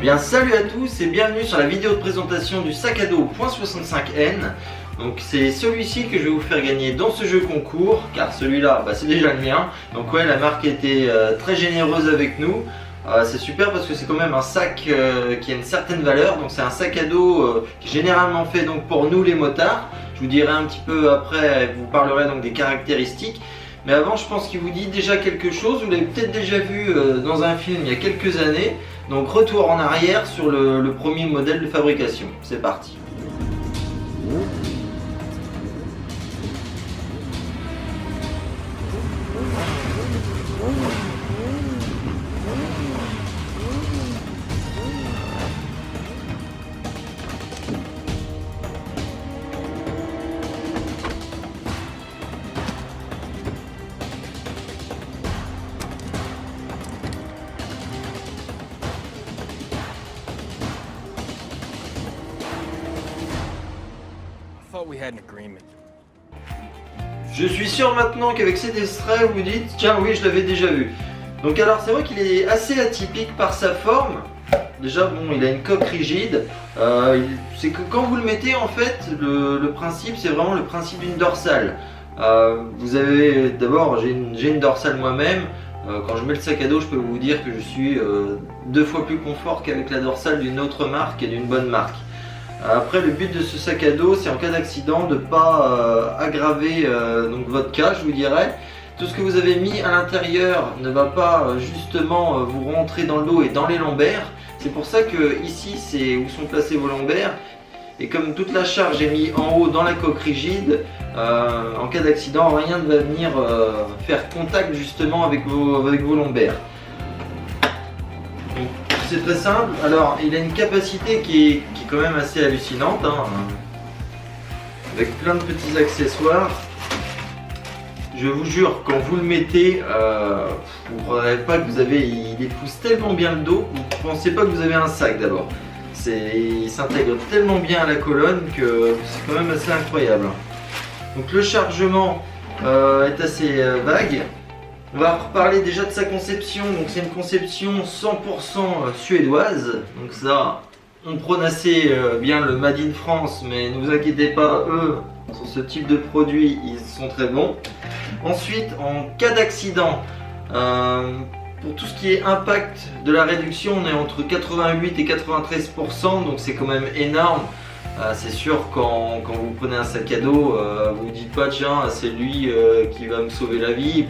bien salut à tous et bienvenue sur la vidéo de présentation du sac à dos .65N. Donc c'est celui-ci que je vais vous faire gagner dans ce jeu concours, car celui-là c'est déjà le mien. Donc ouais, la marque a été très généreuse avec nous. C'est super parce que c'est quand même un sac qui a une certaine valeur. Donc c'est un sac à dos qui est généralement fait donc pour nous les motards. Je vous dirai un petit peu après, je vous parlerai donc des caractéristiques. Mais avant, je pense qu'il vous dit déjà quelque chose. Vous l'avez peut-être déjà vu dans un film il y a quelques années. Donc retour en arrière sur le premier modèle de fabrication. C'est parti. Je suis sûr maintenant qu'avec cet extrait vous dites tiens oui je l'avais déjà vu. Donc alors c'est vrai qu'il est assez atypique par sa forme. Déjà bon, il a une coque rigide. C'est que quand vous le mettez en fait le principe c'est vraiment le principe d'une dorsale. Vous avez d'abord j'ai une dorsale moi-même. Quand je mets le sac à dos je peux vous dire que je suis 2 fois plus confort qu'avec la dorsale d'une autre marque et d'une bonne marque. Après le but de ce sac à dos c'est en cas d'accident de ne pas aggraver donc votre cas, je vous dirais. Tout ce que vous avez mis à l'intérieur ne va pas justement vous rentrer dans le dos et dans les lombaires. C'est pour ça que ici c'est où sont placés vos lombaires. Et comme toute la charge est mise en haut dans la coque rigide, en cas d'accident rien ne va venir faire contact justement avec vos lombaires. C'est très simple. Alors il a une capacité qui est quand même assez hallucinante hein, avec plein de petits accessoires. Je vous jure, quand vous le mettez, vous ne croirez pas que vous avez, il épouse tellement bien le dos, vous ne pensez pas que vous avez un sac d'abord. Il s'intègre tellement bien à la colonne que c'est quand même assez incroyable. Donc le chargement est assez vague. On va reparler déjà de sa conception. Donc c'est une conception 100% suédoise. Donc ça, on prône assez bien le Made in France, mais ne vous inquiétez pas, eux, sur ce type de produit, ils sont très bons. Ensuite, en cas d'accident, pour tout ce qui est impact de la réduction, on est entre 88 et 93%, donc c'est quand même énorme. C'est sûr quand vous prenez un sac à dos, vous ne dites pas tiens c'est lui qui va me sauver la vie.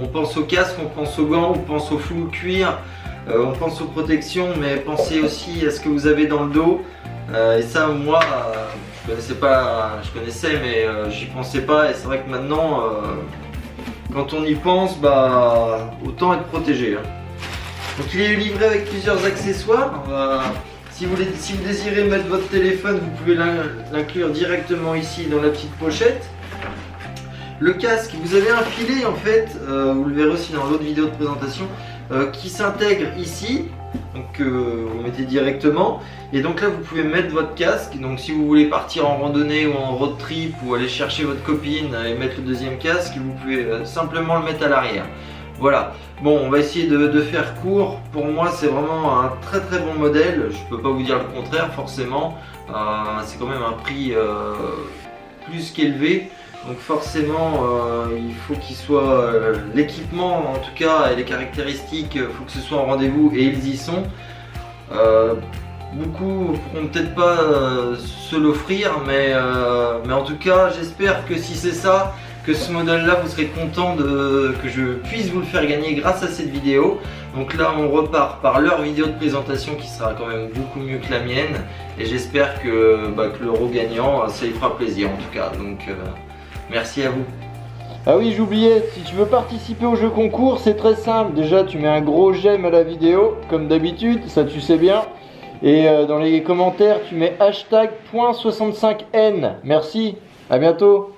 On pense au casque, on pense aux gants, on pense au full cuir, on pense aux protections, mais pensez aussi à ce que vous avez dans le dos. Et ça moi je connaissais mais j'y pensais pas, et c'est vrai que maintenant quand on y pense autant être protégé hein. Donc il est livré avec plusieurs accessoires. Si vous désirez mettre votre téléphone, vous pouvez l'inclure directement ici dans la petite pochette. Le casque, vous avez un filet en fait, vous le verrez aussi dans l'autre vidéo de présentation, qui s'intègre ici, donc vous mettez directement. Et donc là vous pouvez mettre votre casque, donc si vous voulez partir en randonnée ou en road trip ou aller chercher votre copine et mettre le deuxième casque, vous pouvez simplement le mettre à l'arrière. Voilà, bon on va essayer de faire court. Pour moi c'est vraiment un très très bon modèle, je peux pas vous dire le contraire forcément. C'est quand même un prix plus qu'élevé, donc forcément il faut qu'il soit, l'équipement en tout cas et les caractéristiques, il faut que ce soit en rendez-vous et ils y sont. Beaucoup pourront peut-être pas se l'offrir, mais en tout cas j'espère que si c'est ça, que ce modèle là vous serez content que je puisse vous le faire gagner grâce à cette vidéo. Donc là on repart par leur vidéo de présentation qui sera quand même beaucoup mieux que la mienne, et j'espère que l'euro gagnant ça lui fera plaisir en tout cas. Donc merci à vous. Ah oui, j'oubliais, si tu veux participer au jeu concours c'est très simple. Déjà tu mets un gros j'aime à la vidéo comme d'habitude, ça tu sais bien. Et dans les commentaires tu mets hashtag .65N. Merci, à bientôt.